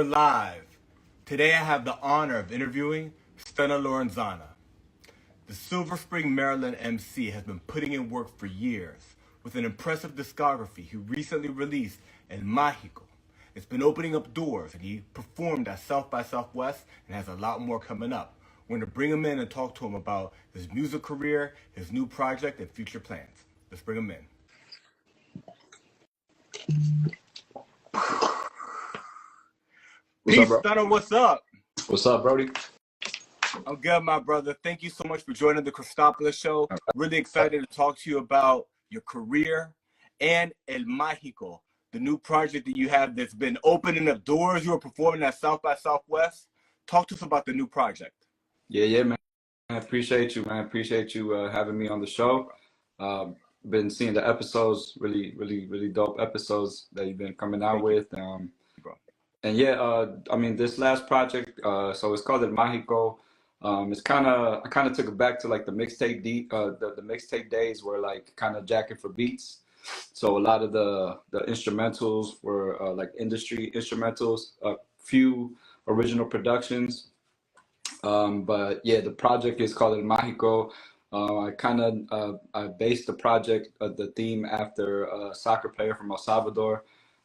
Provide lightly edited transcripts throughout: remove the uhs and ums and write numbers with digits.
we're live. Today I have the honor of interviewing Stunna Lorenzana. The Silver Spring, Maryland MC has been putting in work for years with an impressive discography. He recently released El Mágico. It's been opening up doors, and he performed at South by Southwest and has a lot more coming up. We're going to bring him in and talk to him about his music career, his new project, and future plans. Let's bring him in. What's Peace, up, bro? Stunna, what's up? What's up, Brody? I'm good, my brother. Thank you so much for joining the Cristopolis show. Really excited to talk to you about your career and El Mágico, the new project that you have that's been opening up doors. You were performing at South by Southwest. Talk to us about the new project. Yeah, man. I appreciate you, man. Appreciate you having me on the show. Been seeing the episodes, really dope episodes that you've been coming out with. And yeah, I mean, this last project, so it's called El Mágico. I kind of took it back to like the the mixtape days where like kind of jacking for beats. So a lot of the instrumentals were like industry instrumentals, a few original productions. But yeah, the project is called El Mágico. I based the project, the theme after a soccer player from El Salvador.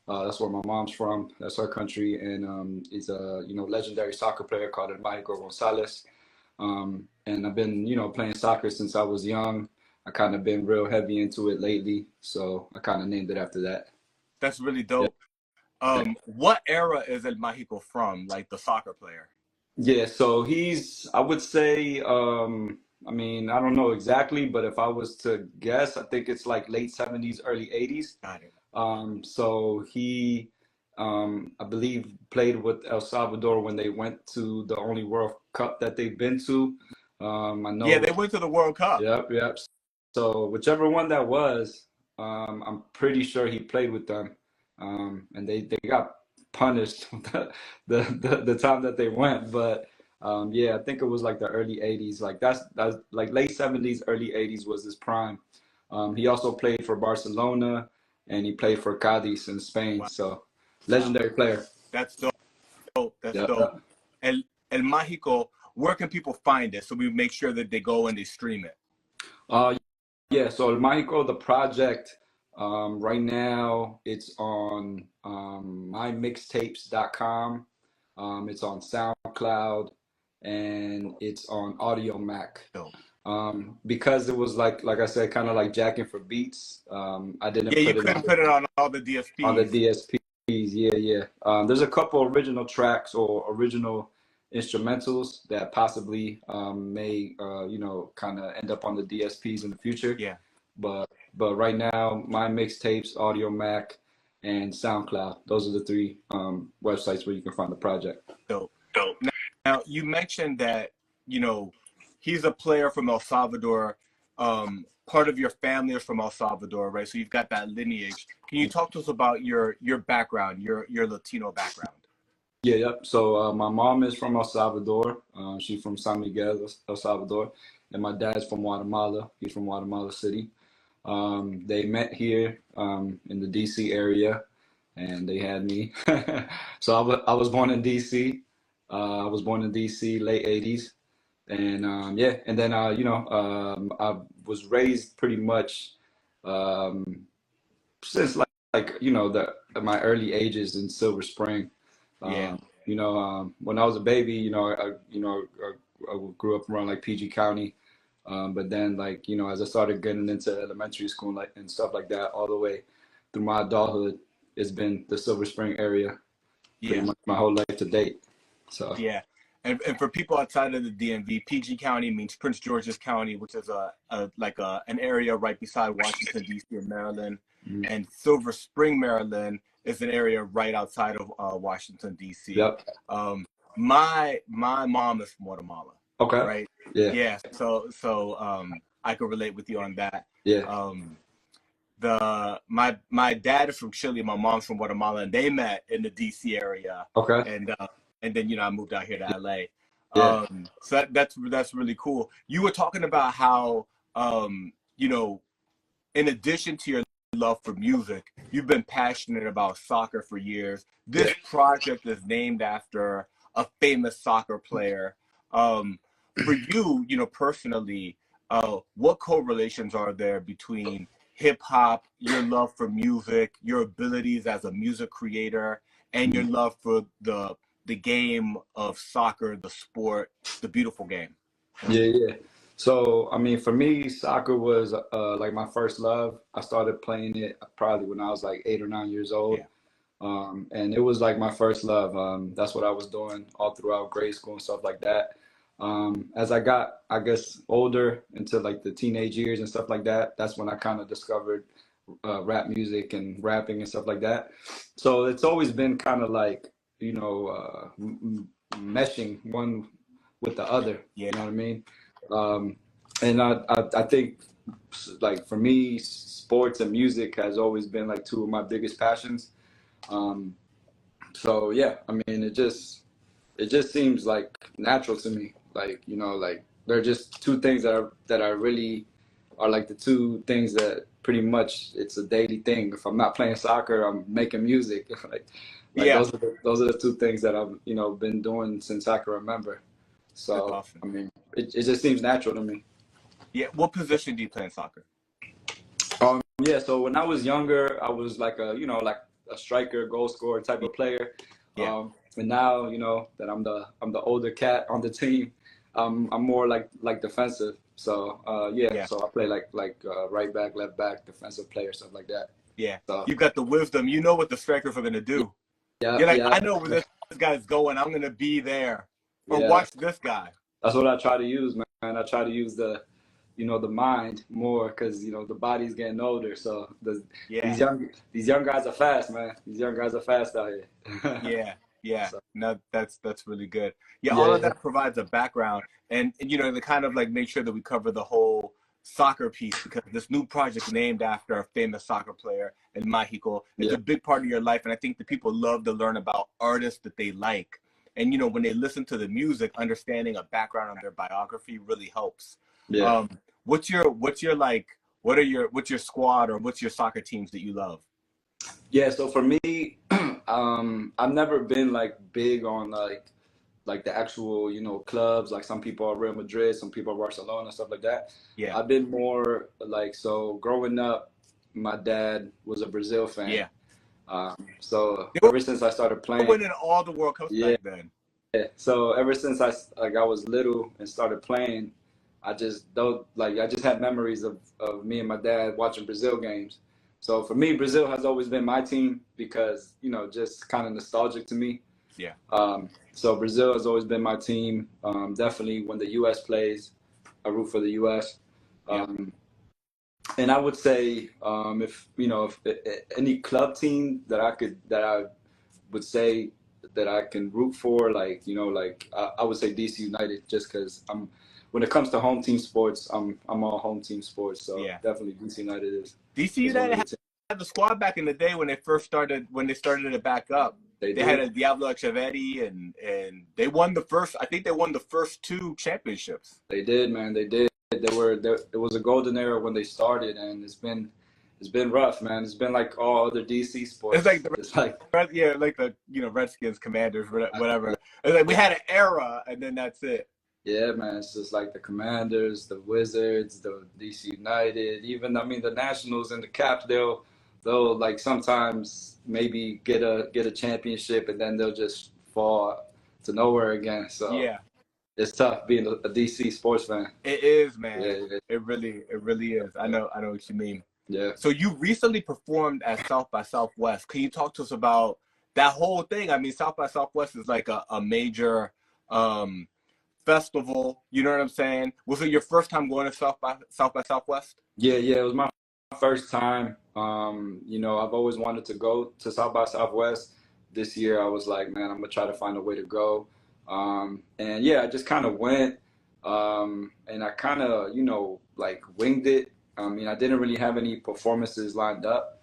That's where my mom's from. That's her country, and he's a legendary soccer player called El Mágico Gonzalez. And I've been playing soccer since I was young. I kind of been real heavy into it lately, so I kind of named it after that. That's really dope. Yeah. What era is El Mágico from? Like the soccer player? Yeah, so I would say, I mean, I don't know exactly, but if I was to guess, I think it's like late 70s, early 80s. Got it. So he, I believe, played with El Salvador when they went to the only World Cup that they've been to. I know. Yeah, they went to the World Cup. Yep. So whichever one that was, I'm pretty sure he played with them, and they got punished the time that they went. But yeah, I think it was like the early 80s. Like that's like late 70s, early 80s was his prime. He also played for Barcelona, and he played for Cadiz in Spain. Wow. So legendary player. That's dope. That's dope. El Mágico, where can people find it so we make sure that they go and they stream it? Yeah, so El Mágico, the project, right now it's on mymixtapes.com. It's on SoundCloud, and it's on Audio Mac. Because it was like I said, kind of like jacking for beats. I didn't. Yeah, you couldn't put it on all the DSPs. On the DSPs, yeah. There's a couple original tracks or original instrumentals that possibly may kind of end up on the DSPs in the future. Yeah. But right now, my mixtapes, Audio Mac, and SoundCloud. Those are the three websites where you can find the project. Dope. Now you mentioned that he's a player from El Salvador. Part of your family is from El Salvador, right? So you've got that lineage. Can you talk to us about your background, your Latino background? Yeah, yep. So my mom is from El Salvador. She's from San Miguel, El Salvador. And my dad's from Guatemala. He's from Guatemala City. They met here in the DC area, and they had me. So I was born in DC. I was born in DC, late 80s. And yeah, and then I was raised pretty much since like my early ages in Silver Spring. Yeah. When I was a baby, I grew up around like PG County, but then like as I started getting into elementary school and stuff like that, all the way through my adulthood, it's been the Silver Spring area, pretty much my whole life to date. So yeah. And for people outside of the DMV, PG County means Prince George's County, which is an area right beside Washington, D.C. and Maryland. Mm-hmm. And Silver Spring, Maryland is an area right outside of Washington, D.C. Yep. My mom is from Guatemala. Okay. Right? Yeah. Yeah. So I could relate with you on that. Yeah. My dad is from Chile, my mom's from Guatemala, and they met in the D.C. area. Okay. And then I moved out here to LA. Yeah. So that's really cool. You were talking about how in addition to your love for music, you've been passionate about soccer for years. Yeah. This project is named after a famous soccer player. Um, for you, personally, what correlations are there between hip hop, your love for music, your abilities as a music creator, and your love for the game of soccer, the sport, the beautiful game? Yeah, yeah. So, I mean, for me, soccer was like my first love. I started playing it probably when I was like 8 or 9 years old. Yeah, And it was like my first love. That's what I was doing all throughout grade school and stuff like that. As I got, I guess, older into like the teenage years and stuff like that, that's when I kind of discovered rap music and rapping and stuff like that. So it's always been kind of like, meshing one with the other. yeah, You know what I mean? Um, and I think like for me, sports and music has always been like two of my biggest passions. Um, so yeah, I mean, it just seems like natural to me. Like, like they're just two things that are really are like the two things that pretty much it's a daily thing. If I'm not playing soccer, I'm making music. like yeah. those are the two things that I've been doing since I can remember. That's So awesome. I mean, it just seems natural to me. Yeah, what position do you play in soccer? Yeah, so when I was younger, I was like like a striker, goal scorer type Yeah, of player. yeah, And now, that I'm the older cat on the team, I'm more like defensive. So yeah, yeah, so I play like right back, left back, defensive player, stuff like that. yeah. So You got the wisdom. You know what the strikers are gonna do. yeah, You're like, yeah, I know where this guy's going. I'm gonna be there. Or yeah. watch this guy. That's what I try to use, man. I try to use the mind more because the body's getting older. So Yeah, these young guys are fast, man. These young guys are fast out here. yeah, yeah. So No, that's really good. Yeah, all of yeah, that provides a background, and to kind of like make sure that we cover the whole soccer piece because this new project named after a famous soccer player in Mexico is yeah, a big part of your life, and I think the people love to learn about artists that they like. And when they listen to the music, understanding a background on their biography really helps. yeah. Um, what's your like? What's your squad or what's your soccer teams that you love? Yeah, so for me, I've never been like big on like the actual, clubs. Like some people are Real Madrid, some people are Barcelona, stuff like that. Yeah, I've been more like so growing up, my dad was a Brazil fan. yeah. So They ever since I started were playing, winning all the World Cups yeah, back then. so ever since I was little and started playing, I just don't like I just had memories of me and my dad watching Brazil games. So for me, Brazil has always been my team because just kind of nostalgic to me. Yeah, So Brazil has always been my team. Definitely when the U.S. plays, I root for the U.S. yeah, Um, and I would say if any club team that I would say that I can root for, like I would say DC United, just because when it comes to home team sports, I'm all home team sports. So yeah. definitely DC United DC is one United of the teams. had the squad back in the day when they started it back up. They They had did. a Diablo Echeverri and they won the first. I think they won the first two championships. They did, man. They did. It was a golden era when they started, and it's been rough, man. It's been like all other DC It's like sports. It's like yeah, like the Redskins, Commanders, whatever. It's like we had an era, and then that's it. yeah, man. It's just like the Commanders, the Wizards, the DC United, even I mean the Nationals and the Caps. They'll like sometimes maybe get a championship, and then they'll just fall to nowhere again. So Yeah, it's tough being a DC sports fan. it is, Yeah, man. yeah, It really is. yeah. I know what you mean. Yeah. So you recently performed at South by Southwest. Can you talk to us about that whole thing? I mean, South by Southwest is like a major um, festival. You know what I'm saying? Was it your first time going to South by Southwest? Yeah, yeah, it was my first time. I've always wanted to go to South by Southwest. This year, I was like, man, I'm gonna try to find a way to go. And yeah, I just kind of went, and I kind of, like winged it. I mean, I didn't really have any performances lined up.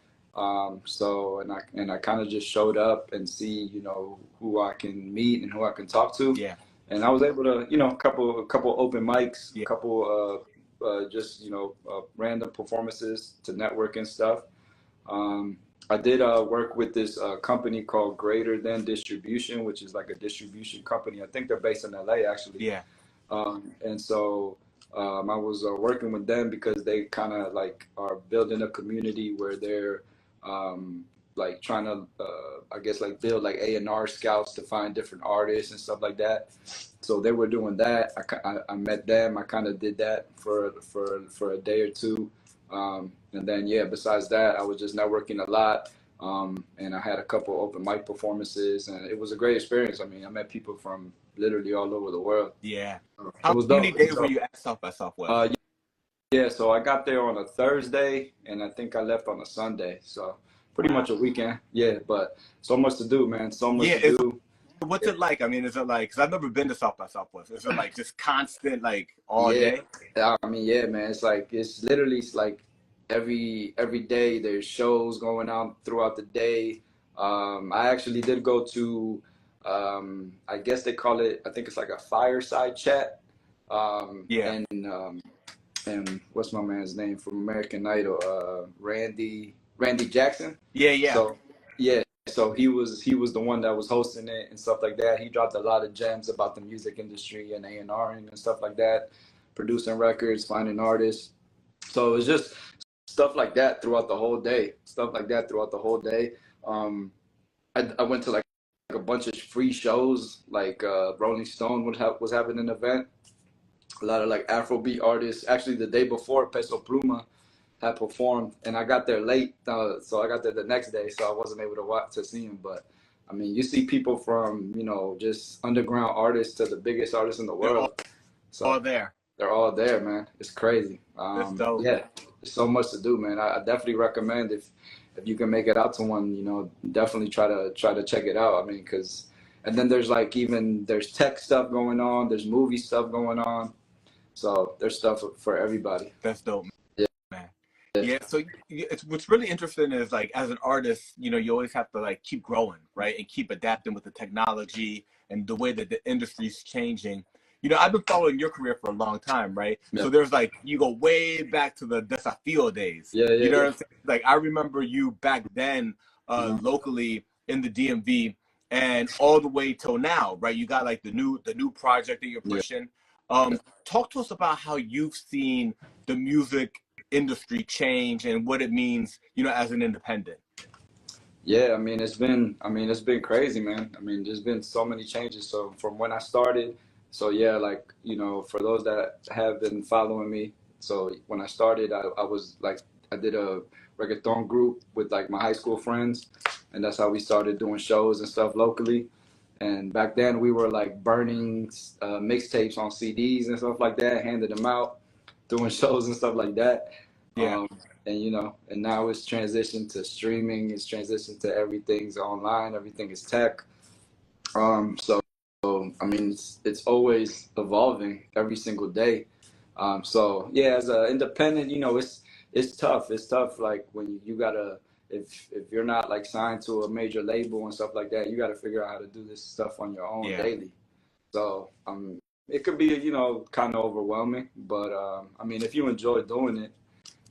So I kind of just showed up and see, who I can meet and who I can talk to. Yeah, And I was able to, a couple open mics, a yeah, couple just random performances to network and stuff. I did work with this company called Greater Than Distribution, which is like a distribution company. I think they're based in LA actually. Yeah. And so I was working with them because they kind of like are building a community where they're like trying to, I guess, like build like A&R scouts to find different artists and stuff like that. So they were doing that. I met them. I kind of did that for a day or two. And then, yeah, besides that, I was just networking a lot. And I had a couple open mic performances, and it was a great experience. I mean, I met people from literally all over the world. Yeah. It How was many dope. It was days were dope. you at South by Southwest? Yeah, so I got there on a Thursday, and I think I left on a Sunday. So pretty Wow. much a weekend. Yeah, but so much to do, man. So much Yeah. to do. What's it like? I mean, is it like, because I've never been to South by Southwest. Is it like just constant, like all Yeah, day? I mean, yeah, man. It's like it's like every day there's shows going on throughout the day. I actually did go to, I guess they call it. I think it's like a fireside chat. Um, Yeah. and um, and what's my man's name from American Idol? Randy Jackson. Yeah. Yeah. So yeah, so he was the one that was hosting it and stuff like that. He dropped a lot of gems about the music industry and A&Ring and stuff like that, producing records, finding artists. So it was just stuff like that throughout the whole day. Stuff like that throughout the whole day. Um, I went to like a bunch of free shows, like Rolling Stone was having an event. A lot of like Afrobeat artists. Actually, the day before, Peso Pluma had performed, and I got there late, so I got there the next day, so I wasn't able to see him. But I mean, you see people from just underground artists to the biggest artists in the They're world. all So there. they're all there, man. It's crazy. That's dope. Yeah, there's so much to do, man. I definitely recommend if you can make it out to one, definitely try to check it out. I mean, and then there's like there's tech stuff going on, there's movie stuff going on, so there's stuff for everybody. That's dope, Yeah. man. Yeah, so it's what's really interesting is like as an artist, you always have to like keep growing, right? And keep adapting with the technology and the way that the industry's changing. I've been following your career for a long time, right? Yeah. So there's like you go way back to the Desafio days. Yeah, You know yeah, what I'm saying? Like I remember you back then yeah. locally in the DMV and all the way till now, right? You got like the new project that you're Yeah. pushing. Talk to us about how you've seen the music industry change and what it means, as an independent. Yeah, I mean it's been crazy, man. I mean, there's been so many changes. So from when I started, so yeah, like, for those that have been following me, so when I started, I was like, I did a reggaeton group with like my high school friends, and that's how we started doing shows and stuff locally. And back then we were like burning mixtapes on CDs and stuff like that, handing them out, doing shows and stuff like that. Yeah, Um, and now it's transitioned to streaming. It's transitioned to everything's online. Everything is tech. So I mean, it's always evolving every single day. So yeah, as an independent, it's tough. It's tough. Like when you gotta, if you're not like signed to a major label and stuff like that, you gotta figure out how to do this stuff on your own yeah, daily. So it could be kind of overwhelming, but I mean, if you enjoy doing it,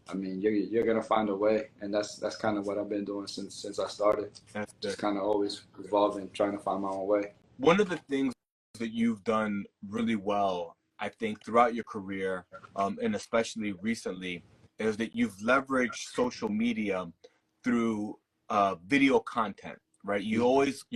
I mean, you're gonna find a way, and that's kind of what I've been doing since I started. that's Just good. kind of always evolving, trying to find my own way. One of the things that you've done really well, I think, throughout your career, and especially recently, is that you've leveraged social media through video content, right? You're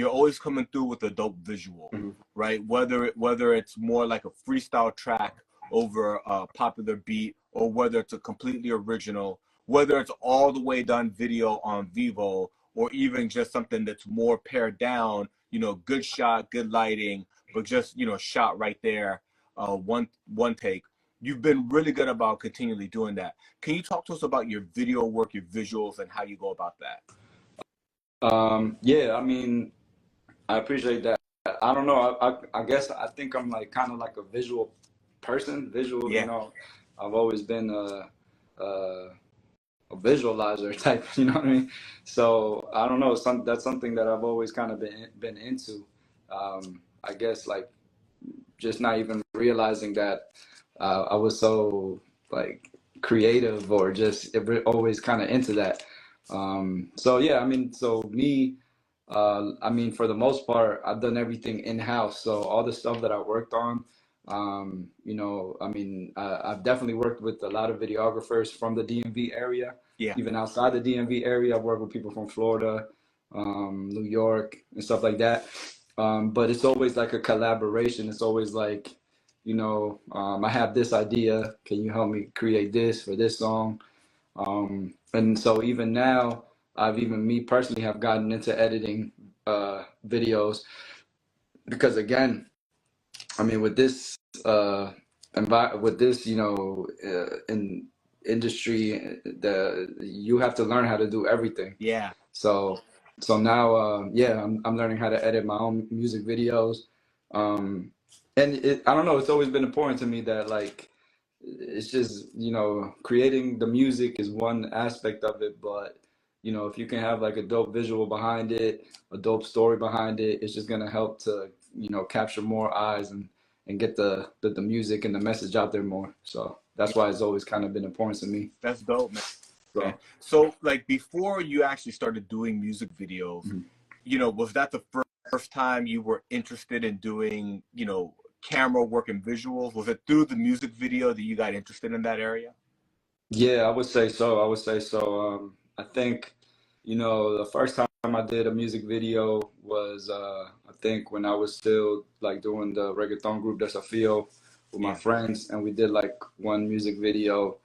always coming through with a dope visual, Mm-hmm. right? Whether it's more like a freestyle track over a popular beat, or whether it's a completely original, whether it's all the way done video on Vivo, or even just something that's more pared down, good shot, good lighting, but just, shot right there, one take. You've been really good about continually doing that. Can you talk to us about your video work, your visuals, and how you go about that? Yeah, I mean, I appreciate that. I don't know. I guess I think I'm like kind of like a visual person. Visual, Yeah, I've always been a visualizer type. You know what I mean? So I don't know. That's something that I've always kind of been into. I guess like just not even realizing that I was so like creative or just always kind of into that. So yeah, I mean, so me, I mean, for the most part, I've done everything in-house. So all the stuff that I worked on, you know, I mean, I've definitely worked with a lot of videographers from the DMV area. Yeah. Even outside the DMV area, I've worked with people from Florida, New York, and stuff like that. But it's always like a collaboration. It's always like, you know, I have this idea. Can you help me create this for this song? And so even now, I've even me personally have gotten into editing videos because again, I mean, with this with this, you know, in industry, you have to learn how to do everything. Yeah. So so now, yeah, I'm learning how to edit my own music videos. Um, and I don't know, it's always been important to me that like it's just, you know, creating the music is one aspect of it, but you know, if you can have like a dope visual behind it, a dope story behind it, it's just gonna help to, you know, capture more eyes and get the music and the message out there more. So that's Yeah. why it's always kind of been important to me. That's dope, man. So So, like, before you actually started doing music videos, mhm. you know, was that the first time you were interested in doing, you know, camera work and visuals? Was it through the music video that you got interested in that area? Yeah, I would say so. I would say so. I think, you know, the first time I did a music video was, I think when I was still like doing the reggaeton group Desafío with my Yeah. friends, and we did like one music video,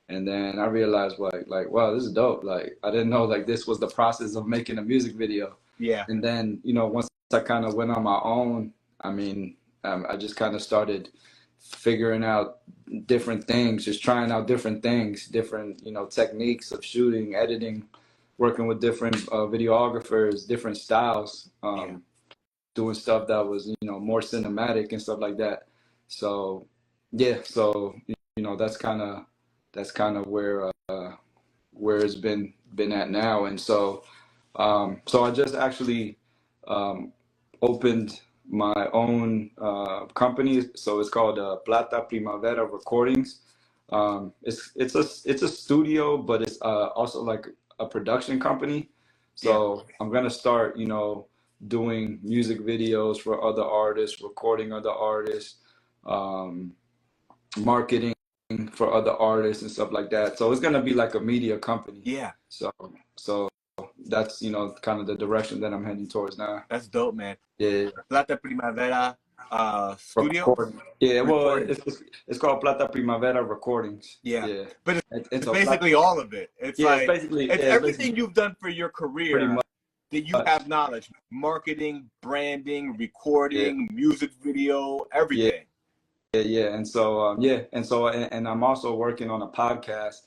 and then I realized like, wow, this is dope. Like, I didn't know like this was the process of making a music video. Yeah. And then, you know, once I kind of went on my own, I mean, I just kind of started figuring out different things, just trying out different things, different, you know, techniques of shooting, editing, working with different videographers, different styles, Yeah. doing stuff that was, you know, more cinematic and stuff like that. So, yeah, so you know, that's kind of where it's been at now, and so so I just actually um, opened my own company. So it's called Plata Primavera Recordings. It's a studio, but it's also like a production company. Yeah. So I'm gonna start, you know, doing music videos for other artists, recording other artists, um, marketing for other artists and stuff like that. So it's gonna be like a media company. Yeah. So so that's, you know, kind of the direction that I'm heading towards now. That's dope, man. Yeah, Plata Primavera Studios? recording. Yeah, well, Recordings. it's called Plata Primavera Recordings. Yeah. Yeah, But and it's so Plata, basically all of it. It's yeah, like, it's it's basically everything you've done for your pretty career that you much. have knowledge: marketing, branding, Yeah, recording, music video, yeah, everything. yeah. And so yeah, and so and I'm also working on a podcast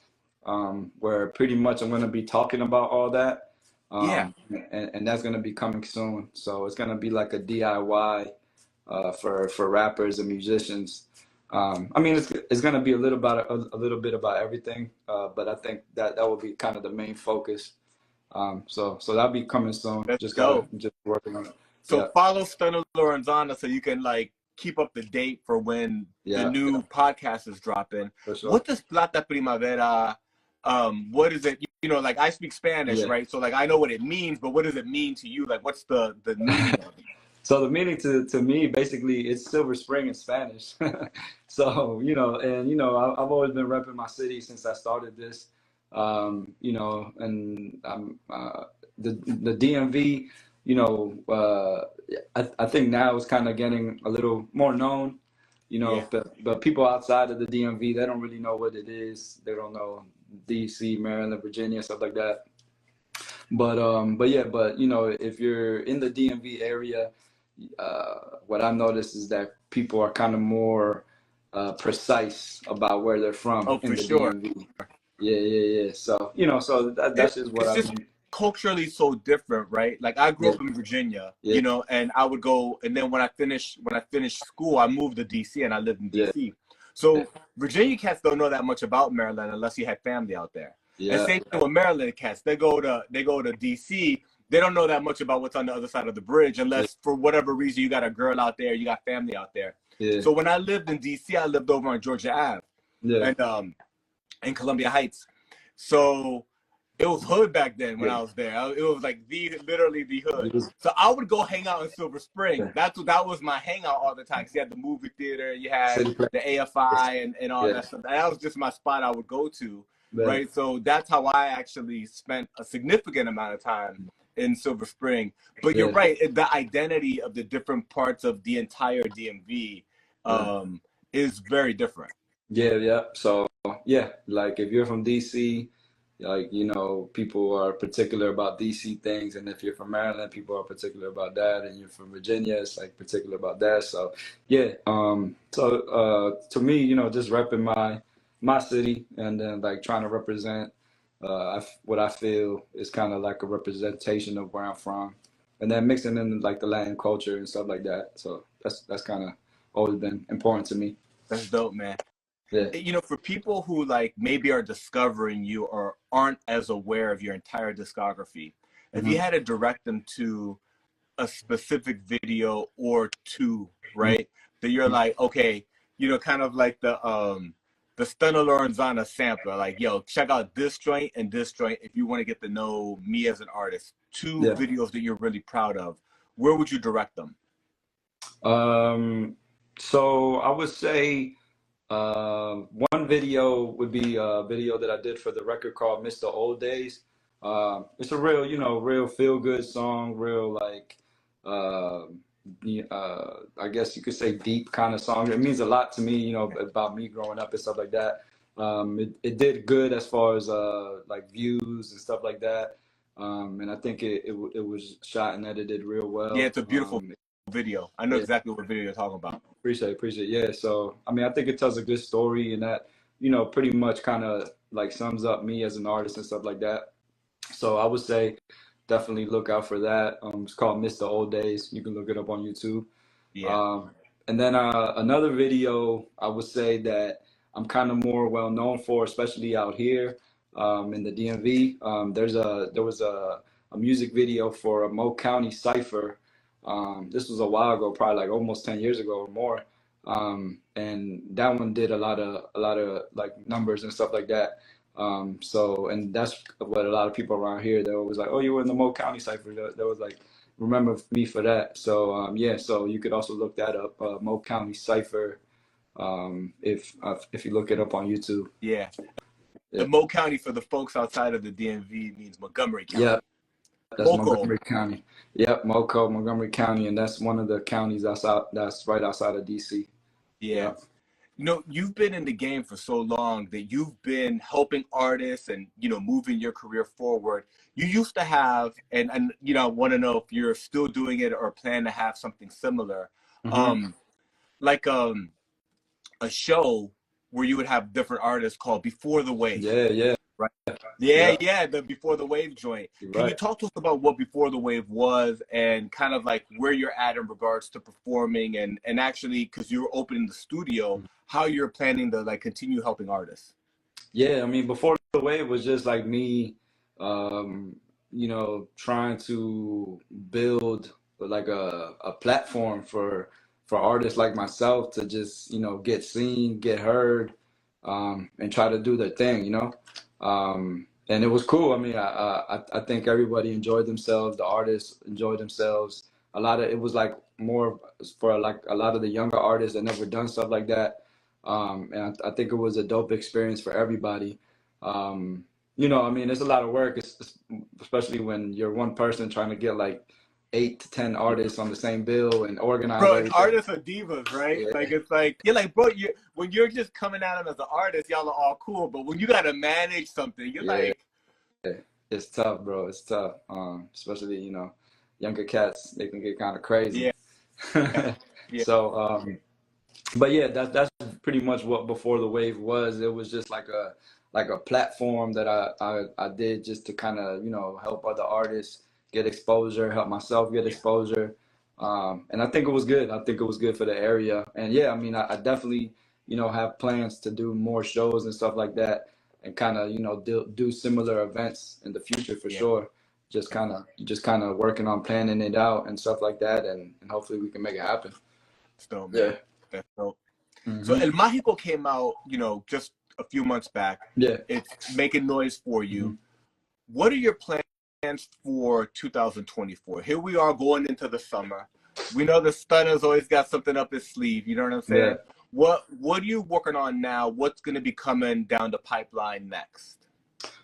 where pretty much I'm going to be talking about all that. Yeah. And that's going to be coming soon. So it's going to be like a DIY for rappers and musicians. I mean, it's going to be a little bit about everything, but I think that will be kind of the main focus. So that'll be coming soon. That's dope. Just working on it. So Yeah, follow Stunna Lorenzana so you can like keep up to date for when the yeah, new podcast is dropping. for sure. What does Plata Primavera what is it? You know, like I speak Spanish, Yeah. right? So like I know what it means, but what does it mean to you? Like what's the meaning of it? So the meaning to me, basically, it's Silver Spring in Spanish. So, you know, and, you know, I've always been repping my city since I started this, you know, and the DMV, you know, I think now it's kind of getting a little more known, you know, Yeah. but people outside of the DMV, they don't really know what it is. They don't know DC, Maryland, Virginia, stuff like that. But yeah, but you know, if you're in the DMV area, what I noticed is that people are kind of more precise about where they're from Oh, in for the sure. DMV. Yeah, yeah, yeah. So, you know, so that's just what It's I've just been. culturally so different, right? Like I grew Yeah, up in Virginia, yeah, you know, and I would go, and then when I finished school, I moved to DC and I lived in yeah, DC. yeah, So Virginia cats don't know that much about Maryland unless you had family out there. And yeah, same thing with Maryland cats. They go to DC. They don't know that much about what's on the other side of the bridge yeah, unless for whatever reason you got a girl out there, you got family out there. yeah, So when I lived in DC, I lived over on Georgia Ave yeah, and in Columbia Heights. So It was hood back then when Yeah. I was there. It was like literally the hood. You was, So I would go hang out in Silver Spring. yeah. That was my hangout all the time. Cause you had the movie theater, you had City Place. the AFI and all Yeah. that stuff. That was just my spot I would go to, Yeah. right? So that's how I actually spent a significant amount of time in Silver Spring. But you're Yeah. right, the identity of the different parts of the entire DMV is very different. Yeah, yeah. So yeah, like if you're from DC, like you know, people are particular about DC things, and if you're from Maryland, people are particular about that, and you're from Virginia, it's like particular about that. So yeah, to me, you know, just repping my city, and then like trying to represent what I feel is kind of like a representation of where I'm from, and then mixing in like the Latin culture and stuff like that. So that's kind of always been important to me. That's dope, man. Yeah. You know, for people who like maybe are discovering you or aren't as aware of your entire discography, if you Mhm. had to direct them to a specific video or two, right, that you're like, okay, you know, kind of like the Stunna Lorenzana sampler, like, yo, check out this joint and this joint if you want to get to know me as an artist. Two Yeah. videos that you're really proud of. Where would you direct them? So I would say one video would be a video that I did for the record called Mr. Old Days. It's a real, you know, real feel good song, real like, uh, I guess you could say deep kind of song. It means a lot to me, you know, about me growing up and stuff like that. It did good as far as like views and stuff like that. And I think it was shot and edited real Yeah, well. it's a beautiful video. I know Yeah. exactly what video you're talking about. Appreciate. Yeah. So, I mean, I think it tells a good story and that, you know, pretty much kind of like sums up me as an artist and stuff like that. So I would say definitely look out for that. It's called Mr. Old Days. You can look it up on YouTube. Yeah. Um, and then another video I would say that I'm kind of more well known for, especially out here in the DMV. There was a music video for a Mo County Cipher. This was a while ago, probably like almost 10 years ago or more. And that one did a lot of like numbers and stuff like that. And that's what a lot of people around here, they were always like, oh, you were in the Mo County Cipher. That was like, remember me for that. So yeah, so you could also look that up, Mo County Cipher, if you look it up on YouTube. Yeah. Yeah. The Mo County for the folks outside of the DMV means Montgomery County. Yeah, that's Moco. Montgomery County. Yep, Montgomery County, and that's one of the counties that's right outside of DC. Yeah. You know, you've been in the game for so long that you've been helping artists and, you know, moving your career forward. You used to have, and you know, I want to know if you're still doing it or plan to have something similar, Mm-hmm. like a show where you would have different artists called Before the Wave. Yeah. Right. Yeah. Yeah, the Before the Wave joint. You're Can you right. talk to us about what Before the Wave was and kind of like where you're at in regards to performing and actually, because you're opening the studio, how you're planning to like continue helping artists? Yeah, I mean, Before the Wave was just like me, you know, trying to build like a platform for artists like myself to just, you know, get seen, get heard, and try to do their thing, you know. And it was cool. I mean, I think everybody enjoyed themselves. The artists enjoyed themselves. It was like more for like a lot of the younger artists that never done stuff like that. And I think it was a dope experience for everybody. You know, I mean, it's a lot of work, especially when you're one person trying to get like 8 to 10 artists on the same bill and organize Bro, and everything. artists are divas, right? Yeah, Like it's like you're like, bro, when you're just coming at them as an artist, y'all are all cool. But when you gotta manage something, you're yeah, like, it's tough, bro. It's tough. Especially, you know, younger cats, they can get kind of crazy. yeah, yeah, So, but yeah, that's pretty much what Before the Wave was. It was just like a platform that I did just to kind of, you know, help other artists get exposure, help myself get exposure. And I think it was good. I think it was good for the area. And yeah, I mean, I definitely, you know, have plans to do more shows and stuff like that and kind of, you know, do similar events in the future for yeah. sure. Just kind of working on planning it out and stuff like that, and hopefully we can make it happen. So Yeah. man, that's dope. So Hmm. El Mágico came out, you know, just a few months back. Yeah. It's making noise for Hmm. you. what are your plans for 2024? Here we are going into the summer. We know the Stunner's always got something up his sleeve. You know what I'm Yeah. saying? What are you working on now? What's going to be coming down the pipeline next?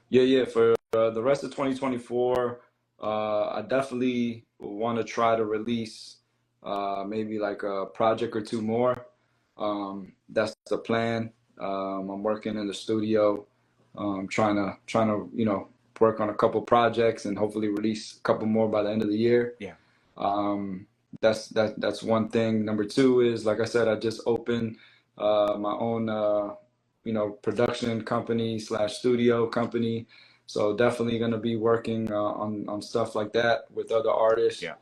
Yeah. For the rest of 2024, I definitely want to try to release maybe like a project or two more. That's the plan. I'm working in the studio, trying to work on a couple projects and hopefully release a couple more by the end of the year. Yeah. Um, that's one thing. Number two is, like I said, I just opened my own production company slash studio company. So definitely gonna be working on stuff like that with other artists. Yeah.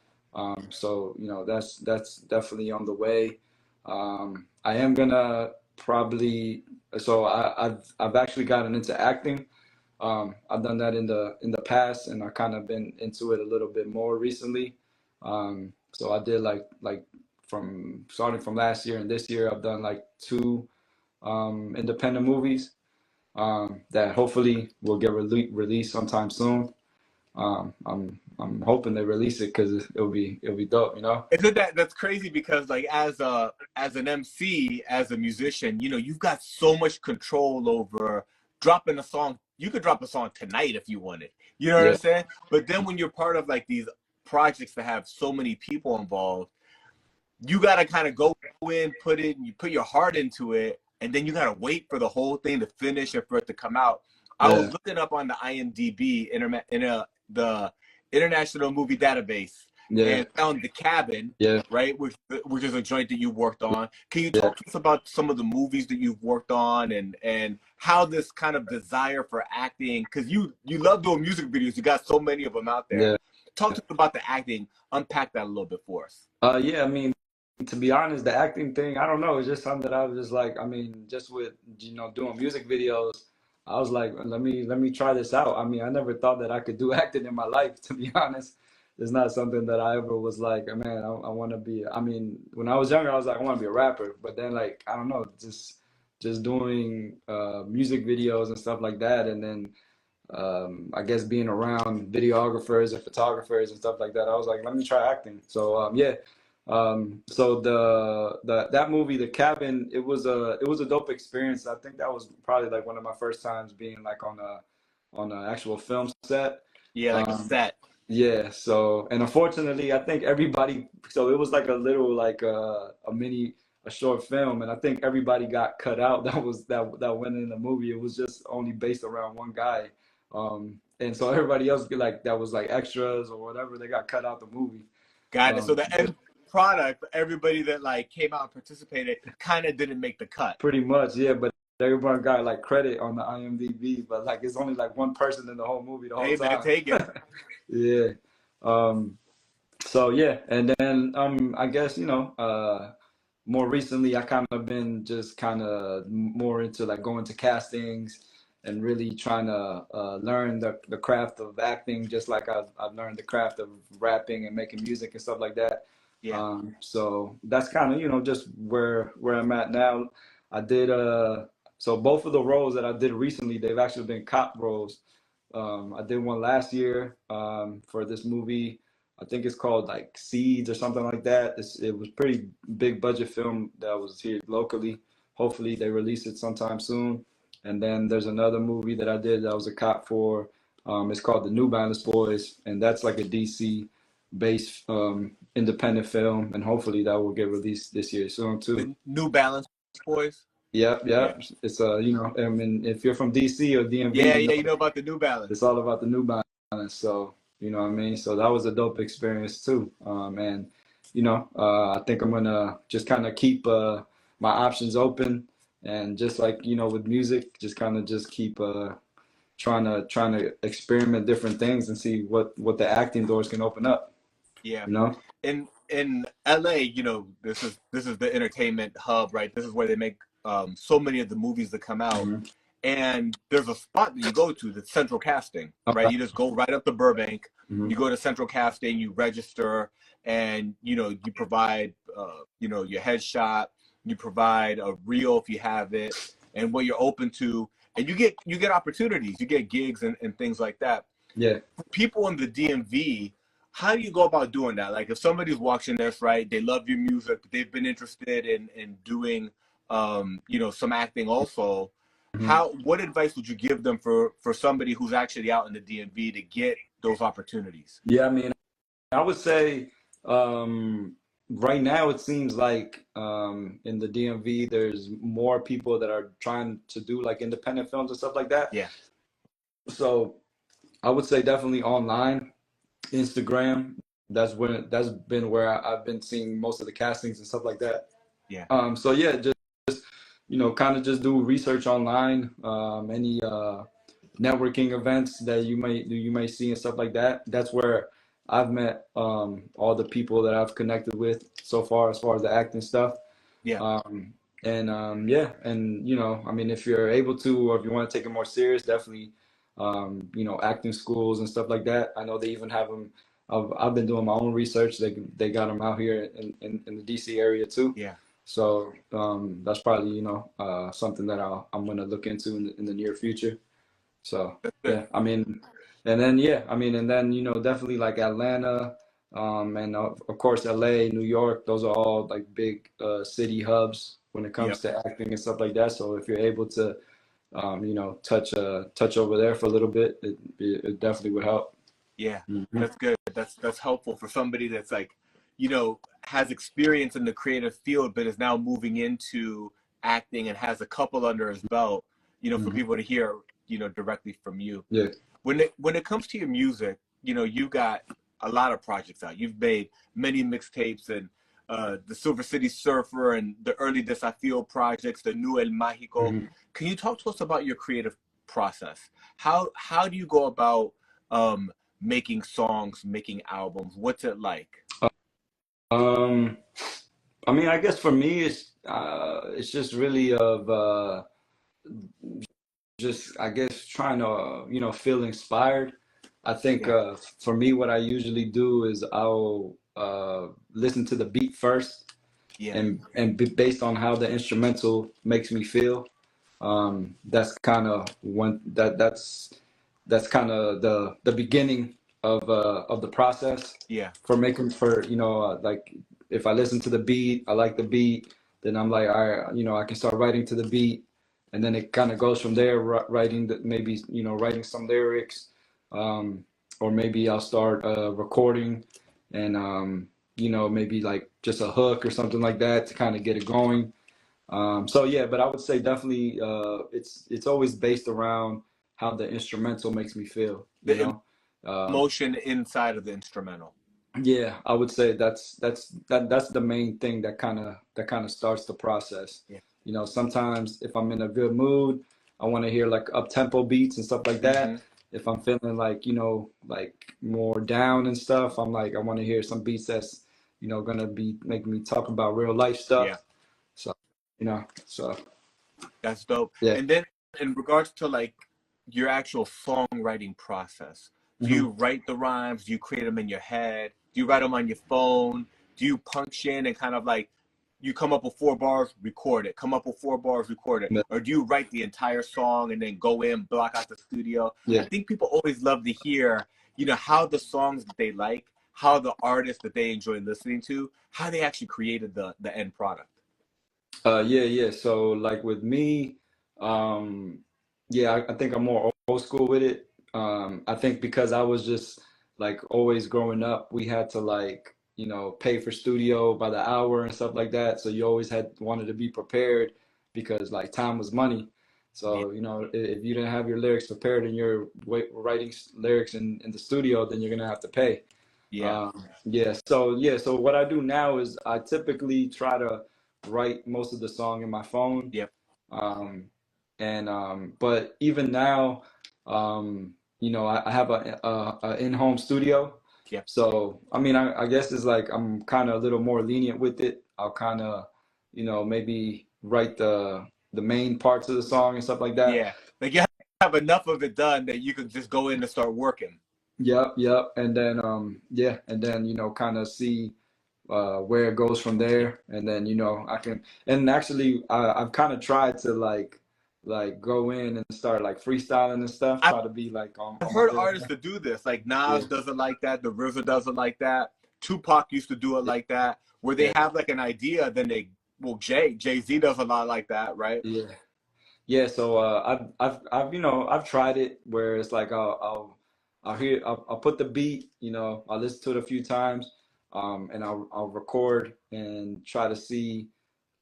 So that's definitely on the way. I am gonna probably I've actually gotten into acting. I've done that in the past, and I kind of been into it a little bit more recently. So I did like from starting from last year and this year, I've done like two independent movies that hopefully will get released sometime soon. I'm hoping they release it because it'll be dope, you know? Isn't that's crazy because like as an MC, as a musician, you know, you've got so much control over dropping a song. You could drop a song tonight if you wanted. You know what I'm Yeah, saying? But then when you're part of like these projects that have so many people involved, you got to kind of go in, put it, and you put your heart into it, and then you got to wait for the whole thing to finish and for it to come out. I was yeah, looking up on the IMDb the International Movie Database yeah, and found The Cabin, yeah, right, which is a joint that you worked on. Can you yeah. talk to us about some of the movies that you've worked on and how this kind of desire for acting? Because you love doing music videos, you got so many of them out there. Yeah. Talk to us about the acting. Unpack that a little bit for us. Yeah, I mean, to be honest, the acting thing, I don't know, it's just something that I was just like, I mean, just with, doing music videos, I was like, let me try this out. I mean, I never thought that I could do acting in my life, to be honest. It's not something that I ever was like, man, I want to be, I mean, when I was younger, I was like, I want to be a rapper. But then like, I don't know, just doing music videos and stuff like that. And then I guess being around videographers and photographers and stuff like that, I was like, let me try acting. So yeah, so the that movie, The Cabin, it was a dope experience. I think that was probably like one of my first times being like on an actual film set. Yeah, like a Um, set. yeah, so and unfortunately, I think everybody. So it was like a little like a short film, and I think everybody got cut out. That went in the movie. It was just only based around one guy, and so everybody else like that was like extras or whatever. They got cut out the movie. Got it. So the But end product, everybody that like came out and participated, kind of didn't make the cut. pretty much, yeah. But everyone got like credit on the IMDb, but like it's only like one person in the whole movie the whole Hey man, time. take it. Yeah. Um, So yeah, and then I guess more recently I kind of been just kind of more into like going to castings and really trying to learn the craft of acting, just like I've learned the craft of rapping and making music and stuff like that. Yeah. So that's kind of just where I'm at now. I did so both of the roles that I did recently, they've actually been cop roles. I did one last year for this movie. I think it's called like Seeds or something like that. It was pretty big budget film that was here locally. Hopefully they release it sometime soon. And then there's another movie that I did that was a cop for. It's called The New Balance Boys, and that's like a DC based independent film, and hopefully that will get released this year soon too. The New Balance boys. Yep, Yeah. yep. It's I mean, if you're from DC or DMV, Yeah, yeah, you know about the New it's Balance. all about the New Balance. So, you know what I mean? So that was a dope experience too. And, I think I'm gonna just kind of keep my options open and just like, with music, just kind of just keep trying to experiment different things and see what the acting doors can open up, Yeah. you know? In LA, you know, this is the entertainment hub, right? This is where they make so many of the movies that come out. Hmm. And there's a spot that you go to that's central casting, right? Okay. You just go right up to Burbank, Hmm. you go to central casting, you register, and you provide your headshot, you provide a reel if you have it, and what you're open to, and you get opportunities, you get gigs and things like that. Yeah. For people in the DMV, how do you go about doing that? Like if somebody's watching this, right, they love your music, they've been interested in doing, some acting also. Mhm. What advice would you give them for somebody who's actually out in the DMV to get those opportunities? Yeah, I mean, I would say right now it seems like in the DMV there's more people that are trying to do like independent films and stuff like that. Yeah, So I would say definitely online, Instagram. That's been where I've been seeing most of the castings and stuff like that. yeah, So yeah, just kind of just do research online, any networking events that you may see and stuff like that. That's where I've met all the people that I've connected with so far as far as the acting stuff. yeah. Um, and yeah, and I mean, if you're able to, or if you want to take it more serious, definitely, acting schools and stuff like that. I know they even have them. I've been doing my own research. They got them out here in the DC area too. Yeah. So that's probably something that I'm gonna look into in the near future. So That's good. yeah, I mean, and then yeah, I mean, and then definitely like Atlanta, and of course LA, New York. Those are all like big city hubs when it Yep. comes to acting and stuff like that. So if you're able to, touch over there for a little bit, it definitely would help. Yeah. Hmm. That's good. That's helpful for somebody that's like, has experience in the creative field, but is now moving into acting and has a couple under his belt, for Hmm. people to hear, directly from you. Yeah. When it comes to your music, you got a lot of projects out. You've made many mixtapes and the Silver City Surfer and the early Desafío projects, the New El Mágico. Hmm. Can you talk to us about your creative process? How do you go about um, making songs, making albums? What's it like? Um, I mean, I guess for me, it's just really of just I guess trying to feel inspired. I think Yeah, for me, what I usually do is I'll listen to the beat first, yeah, and based on how the instrumental makes me feel, that's kind of that's kind of the beginning of the process yeah, for making for like if I listen to the beat, I like the beat, then I'm like, all right, I can start writing to the beat, and then it kind of goes from there, writing maybe writing some lyrics, um, or maybe I'll start recording, and maybe like just a hook or something like that to kind of get it going. So yeah, but I would say definitely it's always based around how the instrumental makes me feel, you the know. Um, emotion inside of the instrumental. yeah, I would say that's the main thing that kind of starts the process. Yeah. Sometimes if I'm in a good mood, I want to hear like up tempo beats and stuff like Hmm. that. If I'm feeling like like more down and stuff, I'm like I want to hear some beats that's gonna be making me talk about real life Yeah. stuff. So so That's dope. yeah. And then in regards to like your actual songwriting process, do Hmm. you write the rhymes? Do you create them in your head? Do you write them on your phone? Do you punch in and kind of like you come up with 4 bars, record it, come up with 4 bars, record it? Yeah. Or do you write the entire song and then go in, block out the studio? I Yeah. think people always love to hear, how the songs that they like, how the artists that they enjoy listening to, how they actually created the end product. Yeah, yeah. So like with me, um, yeah, I think I'm more old school with it. I think because I was just like always growing up, we had to like, pay for studio by the hour and stuff like that. So you always had wanted to be prepared because like time was money. Yeah. So, if you didn't have your lyrics prepared and you're writing lyrics in the studio, then you're gonna have to pay. Yeah. So what I do now is I typically try to write most of the song in my phone. Yep. Um, and but even now, I have a in-home studio. Yep. So I mean, I guess it's like I'm kind of a little more lenient with it. I'll kind of, maybe write the main parts of the song and stuff like that. Yeah. Like you have enough of it done that you could just go in and start working. Yep, yep. And then yeah, and then kind of see where it goes from Yeah. there, and then I can. And actually, I've kind of tried to like like go in and start like freestyling and stuff, I've try to be like on my heard feeling. artists to do this. Like Yeah, Nas does it like that. The RZA does it like that. Tupac used to do it yeah, like that, where they yeah, have like an idea, then they well Jay Z does a lot like that, right? yeah. Yeah, so I've I've tried it where it's like I'll put the beat, I'll listen to it a few times, and I'll record and try to see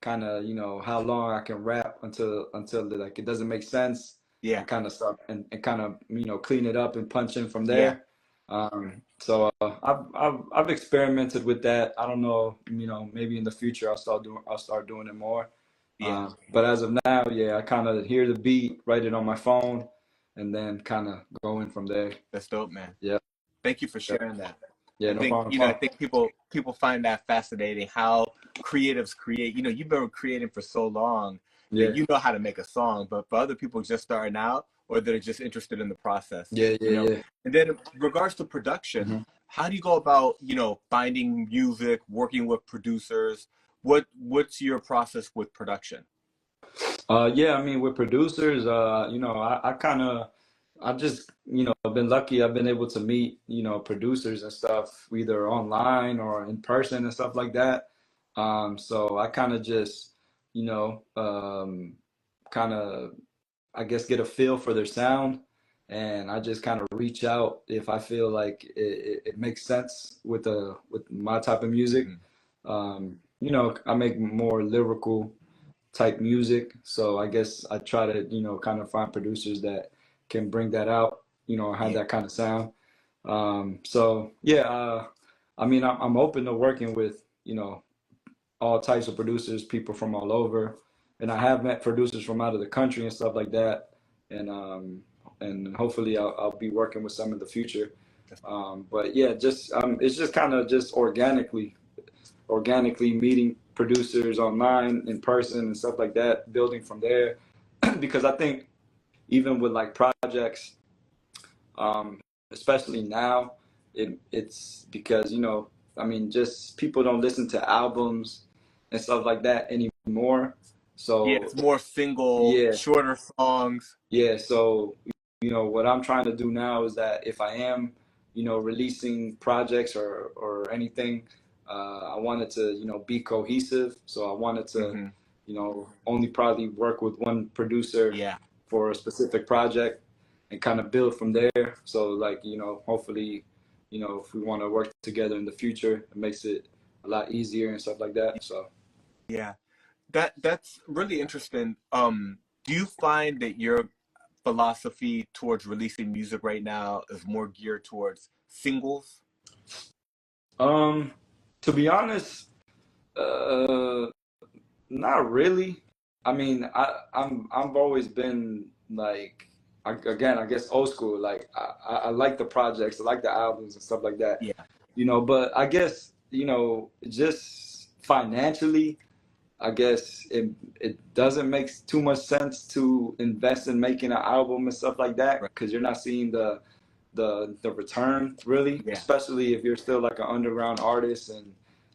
kind of how long I can rap until like it doesn't make sense, Yeah, and kind of start and kind of clean it up and punch in from yeah, there. So I've experimented with that. I don't know, maybe in the future I'll start doing it more. yeah. But as of now, yeah, I kind of hear the beat, write it on my phone, and then kind of go in from there. That's dope, man. Yeah, Thank you for yeah, sharing that. yeah, I no think, problem. I think people find that fascinating how creatives create. You've been creating for so long that Yeah, you know how to make a song, but for other people just starting out or they're just interested in the process, yeah, yeah, yeah. And then in regards to production, hmm how do you go about, finding music, working with producers? What's your process with production? Yeah, I mean, with producers, I kind of, I've just, been lucky. I've been able to meet, producers and stuff, either online or in person and stuff like that. So I kind of just, kind of, I guess, get a feel for their sound, and I just kind of reach out if I feel like it makes sense with my type of music. Hmm. I make more lyrical type music. So I guess I try to, kind of find producers that can bring that out, have Yeah, that kind of sound. So yeah, I mean, I'm open to working with, all types of producers, people from all over, and I have met producers from out of the country and stuff like that, and hopefully I'll be working with some in the future. But yeah, just it's just kind of just organically meeting producers online, in person, and stuff like that, building from there. Because I think even with like projects, um, especially now, it's because I mean, just people don't listen to albums and stuff like that anymore. yeah, So it's more single, yeah, shorter songs. yeah, so what I'm trying to do now is that if I am, releasing projects or anything, I wanted to, be cohesive. So I wanted to, Hmm. only probably work with one producer Yeah, for a specific project and kind of build from there. So like, hopefully, if we want to work together in the future, it makes it a lot easier and stuff like that. So yeah. That's really interesting. Do you find that your philosophy towards releasing music right now is more geared towards singles? um to be honest, uh not really. I mean, I've always been like, again, I guess old school. Like I like the projects, I like the albums and stuff like that. Yeah, But I guess just financially, I guess it doesn't make too much sense to invest in making an album and stuff like that right. because you're not seeing the return really, Yeah, especially if you're still like an underground artist and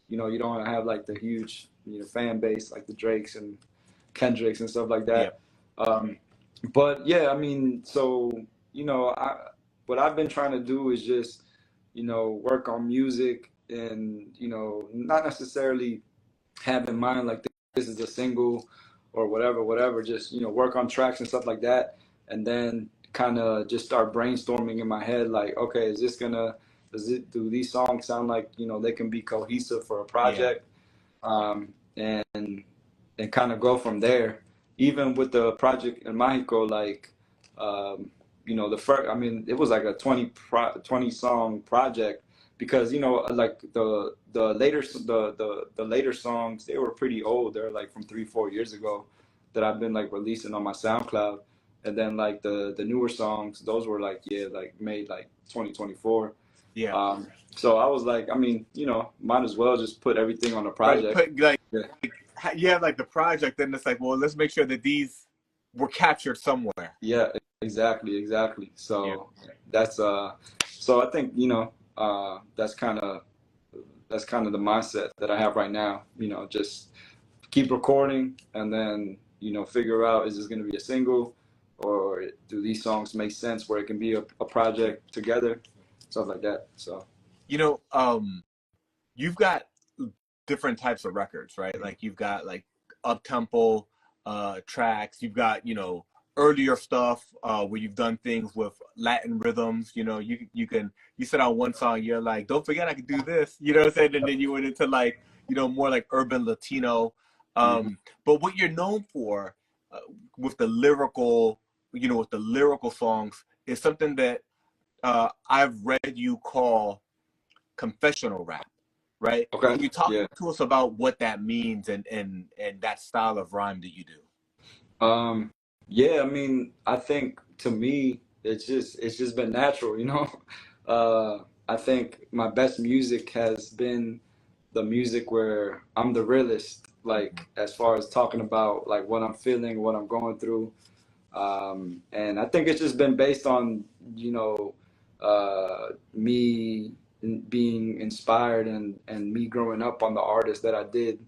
you don't have like the huge fan base like the Drakes and Kendricks and stuff like yeah, that. Um, but yeah, I mean, so I what I've been trying to do is just work on music and not necessarily have in mind like this is a single or whatever. Just work on tracks and stuff like that, and then kind of just start brainstorming in my head like, okay, do these songs sound like they can be cohesive for a yeah, project, and kind of go from there. Even with the project in Mexico, like the first, I mean, it was like a 20 song project because like the later songs, they were pretty old. They're like from 3-4 years ago that I've been like releasing on my SoundCloud, and then like the newer songs, those were like, yeah, like made like 2024. yeah. So I was like, I mean, might as well just put everything on a Right. project. Put like Yeah, you have like the project, then it's like, well, let's make sure that these were captured somewhere. yeah, exactly. Yeah, So I think that's kind of the mindset that I have right now. Just keep recording and then figure out, is this going to be a single, or do these songs make sense where it can be a project together, stuff like that. So You know, you've got different types of records, right? Like you've got like up tempo tracks. You've got earlier stuff where you've done things with Latin rhythms. You said on one song you're like, don't forget I could do this. You know what I'm saying? And then you went into like more like urban Latino. mhm. But what you're known for uh, with the lyrical, with the lyrical songs is something that I've read you call confessional rap, right? Okay, Can you talk yeah. to us about what that means and that style of rhyme that you do? Yeah, I mean, I think to me, it's just been natural, you know. I think my best music has been the music where I'm the realist, Mm-hmm. like as far as talking about like what I'm feeling, what I'm going through. And I think it's just been based on, me being inspired and me growing up on the artists that I did,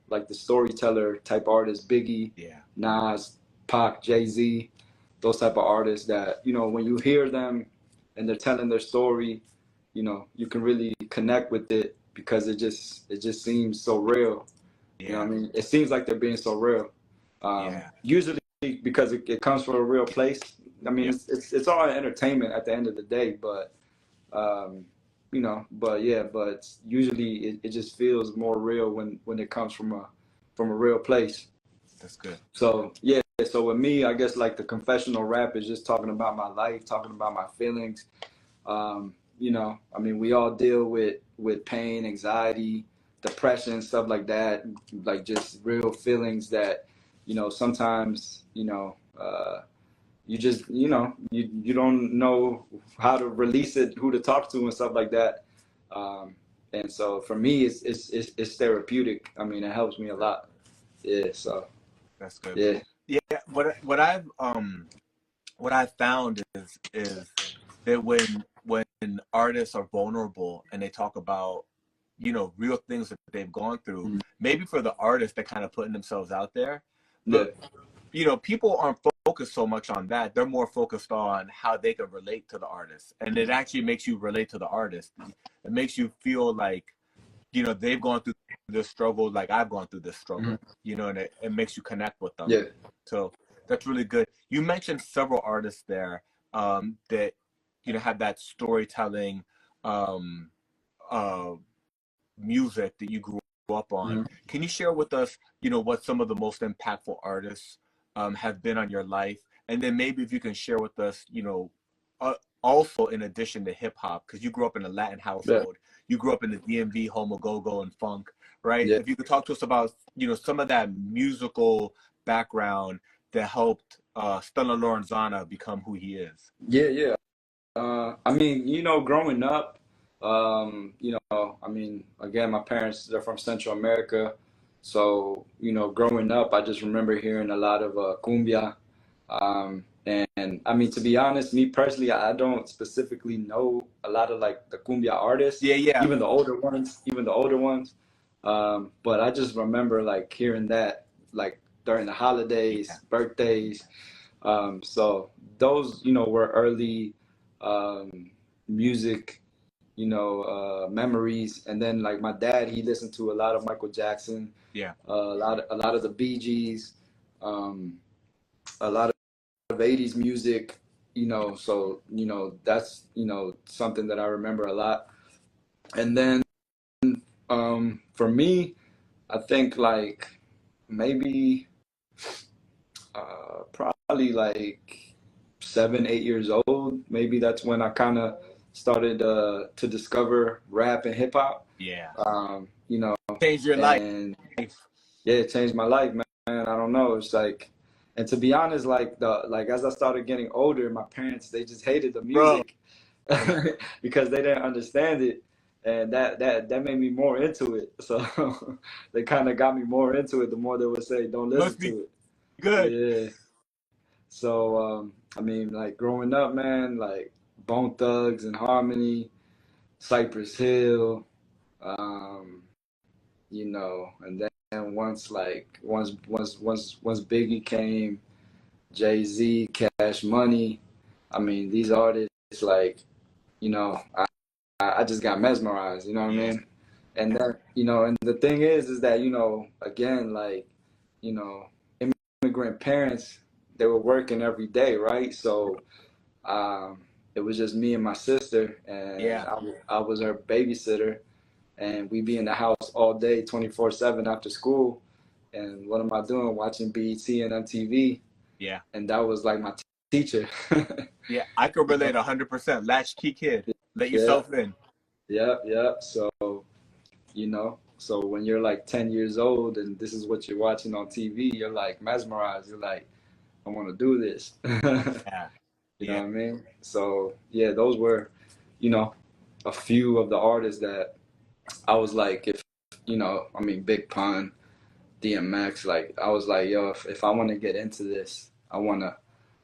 like the storyteller type artists, Biggie, Yeah, Nas, Pac, Jay-Z, those type of artists that, when you hear them and they're telling their story, you can really connect with it because it just seems so real. You know yeah, what I mean? It seems like they're being so real. yeah, Usually because it comes from a real place. I mean, yeah. it's all entertainment at the end of the day, but um, but yeah, but usually it just feels more real when it comes from a real place. That's good. So yeah, so with me, I guess like the confessional rap is just talking about my life, talking about my feelings. I mean, we all deal with pain, anxiety, depression, stuff like that, like just real feelings that, sometimes, you just, you don't know how to release it, who to talk to, and stuff like that. Um, and so for me, it's therapeutic. I mean, it helps me a lot. Yeah. So That's good. yeah. Yeah, what I've found is that when artists are vulnerable and they talk about real things that they've gone through, Mhm. maybe for the artist they're kind of putting themselves out there, Yeah. but people aren't focused so much on that. They're more focused on how they can relate to the artist, and it actually makes you relate to the artist. It makes you feel like they've gone through this struggle like I've gone through this Mhm. struggle, and it makes you connect with them. Yeah. So that's really good. You mentioned several artists there that have that storytelling um, uh, music that you grew up on. Mhm. Can you share with us, what some of the most impactful artists have been on your life? And then maybe if you can share with us, uh, also in addition to hip hop, because you grew up in a Latin Yeah. household, you grew up in the DMV, homo go-go and funk, right? Yeah. If you could talk to us about, some of that musical background that helped Stunna Lorenzana become who he is. Yeah. Yeah. I mean, growing up, I mean, again, my parents, they're from Central America. So, growing up, I just remember hearing a lot of cumbia. And I mean, to be honest, me personally, I don't specifically know a lot of like the cumbia artists, Yeah, yeah, even the older ones. But I just remember like hearing that like during the yeah, holidays, birthdays. So those, were early um, music, memories. And then like my dad, he listened to a lot of Michael Jackson, yeah. a lot of the Bee Gees, um, a lot of 80s music, so, that's, something that I remember a lot. And then for me, I think like maybe probably like 7, 8 years old. Maybe that's when I kind of started to discover rap and hip hop. Yeah. Um, you know, Change your life. and yeah, it changed my life, man. I don't know. It's like, and to be honest, like as I started getting older, my parents, they just hated the Bro, music because they didn't understand it. And that made me more into it. So they kind of got me more into it. The more they would say, "Don't listen must be to it." good. Yeah. So, I mean, like growing up, man, like Bone Thugs and Harmony, Cypress Hill, um, and once Biggie came, Jay-Z, Cash Money, I mean, these artists, like, you know, I just got mesmerized, you know what I Yeah. mean? And then, and the thing is that, again, like, you know, immigrant parents, they were working every day, right? So it was just me and my sister, and Yeah. I was her babysitter, and we'd be in the house all day, 24/7 after school. And what am I doing? Watching BET and MTV, Yeah. and that was like my teacher. Yeah. I could relate 100%. Latchkey kid. Let Yeah, yourself in. yeah, yeah. So, so when you're like 10 years old and this is what you're watching on TV, you're like mesmerized. You're like, I want to do this. Yeah. You know Yeah. what I mean? So, yeah, those were, you know, a few of the artists that I was like, if, I mean, Big Pun, DMX, like, I was like, yo, if I want to get into this, I wanna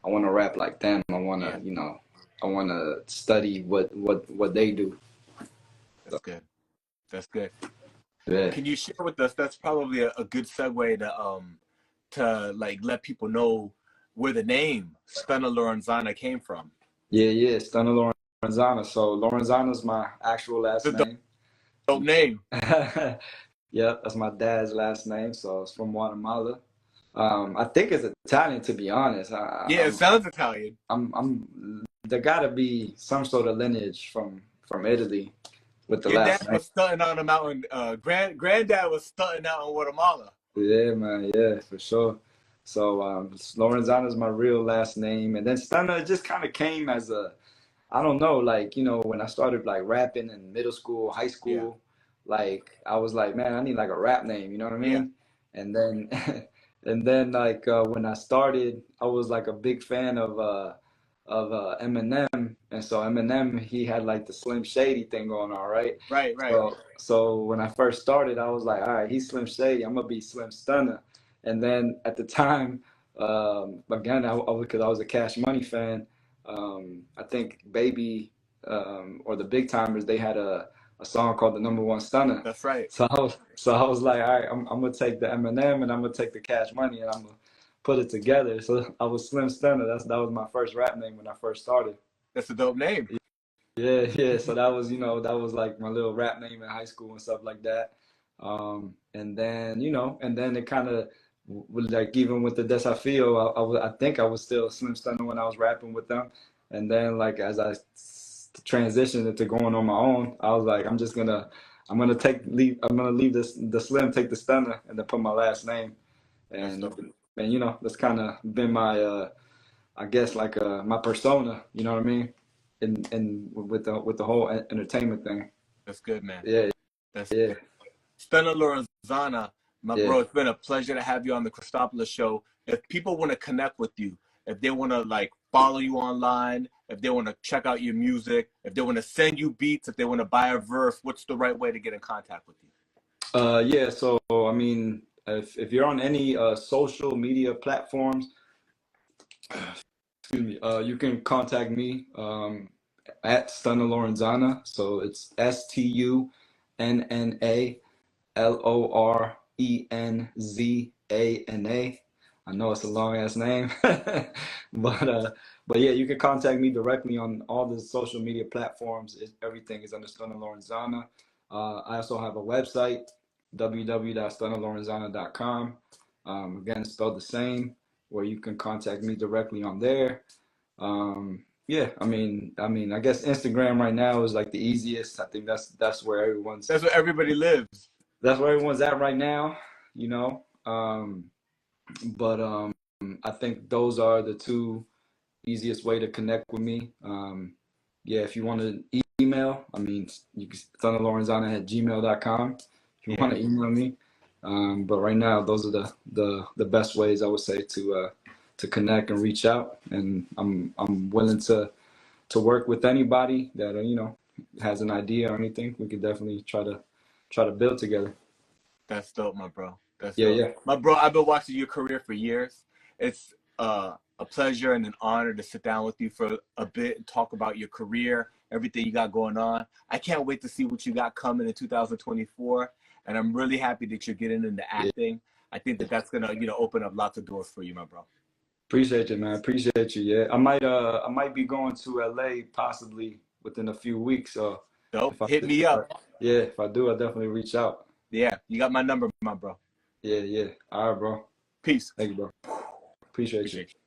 rap like them. Yeah. I wanna study what they do. That's good. That's good. Yeah. Can you share with us? That's probably a good segue to like let people know where the name Stunna Lorenzana came from. Yeah, yeah, Stunna Lorenzana. So Lorenzana's my actual last The name. dope name. Yep, that's my dad's last name. So it's from Guatemala. I think it's Italian, to be honest. Yeah, it sounds Italian. There gotta be some sort of lineage from Italy with the Your dad last name. was stunting on a mountain. Granddad was stunting out in Guatemala. Yeah, man. Yeah, for sure. So Lorenzana is my real last name, and then Stunna just kind of came as a, I don't know, like, when I started like rapping in middle school, high Yeah. school, like I was like, man, I need like a rap name, you know what I Yeah. mean? And then and then like when I started, I was like a big fan of Eminem, and so Eminem, he had like the Slim Shady thing going on, right? Right. Right. So when I first started, I was like, all right, he's Slim Shady, I'm gonna be Slim Stunner. And then at the time, again, because I was a Cash Money fan, I think Baby or the Big Timers, they had a song called the Number One Stunner. That's right. So I was like, all right, I'm gonna take the Eminem and I'm gonna take the Cash Money and I'm gonna put it together. So I was Slim Stunner. That was my first rap name when I first started. That's a dope name. Yeah, yeah. So that was like my little rap name in high school and stuff like that. And then it kind of was like even with the Desafio, I think I was still Slim Stunner when I was rapping with them. And then like as I transitioned into going on my own, I was like, I'm gonna leave the Slim, take the Stunner, and then put my last name. That's And dope. that's kind of been my I guess like my persona, you know what I mean? And with the whole entertainment thing. That's good, man. Yeah, That's yeah, good. Stunna Lorenzana, my yeah. bro, it's been a pleasure to have you on the Cristopolis show. If people want to connect with you, if they want to like follow you online, if they want to check out your music, if they want to send you beats, if they want to buy a verse, what's the right way to get in contact with you? Yeah, so I mean, if you're on any social media platforms, excuse me, you can contact me at Stunna Lorenzana. So it's STUNNALORENZANA. I know it's a long ass name, but yeah, you can contact me directly on all the social media platforms. Everything is under Stunna Lorenzana. I also have a website, www.stunnalorenzana.com. Again, spelled the same, where you can contact me directly on there. Yeah, I guess Instagram right now is like the easiest. I think that's where everyone's That's where everybody lives. that's where everyone's at right now, you know. But I think those are the two easiest way to connect with me. Yeah, if you want to email, you can thunnalorenzana@gmail.com if you want Yeah, to email me. But right now, those are the best ways I would say to connect and reach out. And I'm willing to work with anybody that has an idea or anything. We could definitely try to build together. that's dope, my bro. That's Yeah, dope. yeah. My bro, I've been watching your career for years. It's a pleasure and an honor to sit down with you for a bit and talk about your career, everything you got going on. I can't wait to see what you got coming in 2024. and I'm really happy that you're getting into Yeah. acting. I think that that's gonna, open up lots of doors for you, my bro. Appreciate you, man. Appreciate you. Yeah, I might be going to LA possibly within a few weeks. So So if I, hit me up. yeah, if I do, I'll definitely reach out. Yeah, you got my number, my bro. Yeah, yeah. All right, bro. Peace. Thank you, bro. Appreciate you. Appreciate you.